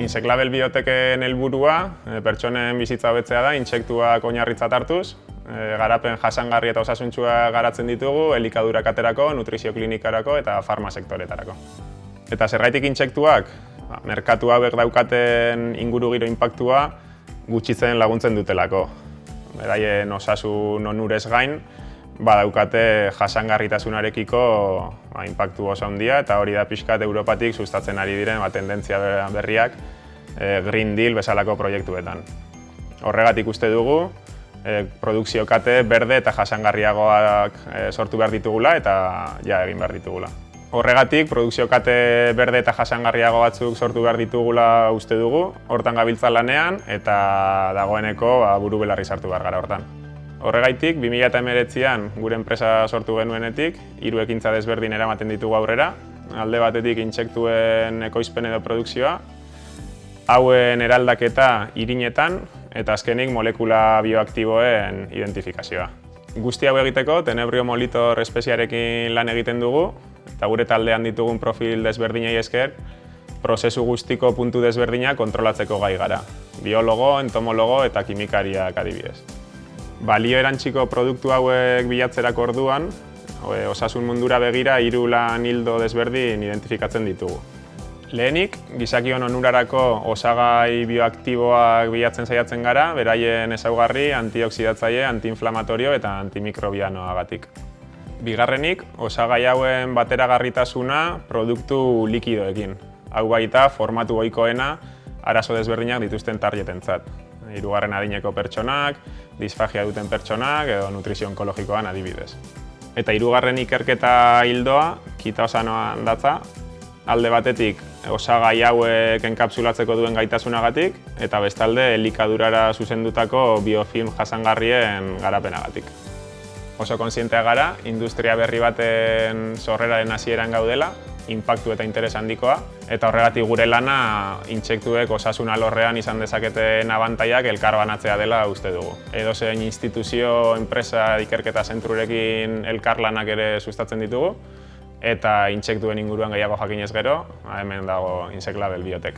Insect-Label bioteken helburua pertsonen bizitza hobetzea da, intsektuak oinarritzat hartuz, garapen jasangarri eta osasuntsua garatzen ditugu, elikadurak aterako, nutrizio klinikarako eta farma sektoretarako. Eta zergaitik intsektuak, merkatu hauek daukaten ingurugiro inpaktua gutxitzen laguntzen dutelako. Beraien osasun onurez gain, badaukate jasangarritasunarekiko inpaktu oso handia, eta hori da pixkat Europatik sustatzen ari diren tendentzia berriak Green Deal bezalako proiektuetan. Horregatik uste dugu, produkzio kate berde eta jasangarriagoak sortu behar ditugula eta egin behar ditugula. Horregatik, produkzio kate berde eta jasangarriago batzuk sortu behar ditugula uste dugu, hortan gabiltza lanean eta dagoeneko buru belarri sartu behar gara hortan. Horregaitik, 2019an gure enpresa sortu genuenetik, 3 ekintza desberdin eramaten ditugu aurrera, alde batetik intsektuen ekoizpen edo produkzioa, hauen eraldaketa irinetan eta azkenik molekula bioaktiboen identifikazioa. Guzti hau egiteko, Tenebrio molitor espeziarekin lan egiten dugu, eta gure taldean ditugun profil desberdinei esker, prozesu guztiko puntu desberdinak kontrolatzeko gai gara. Biologo, entomologo eta kimikariak adibidez. Balio erantsiko produktu hauek bilatzerako orduan, osasun mundura begira 3 lan ildo desberdin identifikatzen ditugu. Lehenik, gizakion onurarako osagai bioaktiboak bilatzen saiatzen gara, beraien ezaugarri antioxidatzaile, antiinflamatorio eta antimikrobianoagatik. Bigarrenik, osagai hauen bateragarritasuna produktu likidoekin. Hau baita formatu ohikoena arazo desberdinak dituzten targetentzat. 3. adineko pertsonak, disfagia duten pertsonak edo nutrizio onkologikoan adibidez. Eta 3. ikerketa hildoa, kitaosanoan datza, alde batetik osagai hauek enkapsulatzeko duen gaitasunagatik eta bestalde elikadurara zuzendutako biofilm jasangarrien garapenagatik. Oso kontzientea gara, industria berri baten sorreraren hasieran gaudela, inpaktu eta interes handikoa, eta horregatik gure lana intsektuek osasun alorrean izan dezaketen abantaiak elkarbanatzea dela uste dugu. Edozein instituzio, enpresa, ikerketa zentrurekin elkarlanak ere sustatzen ditugu, eta intsektuen inguruan gehiago jakinez gero, hemen dago Insect-Label Biotech.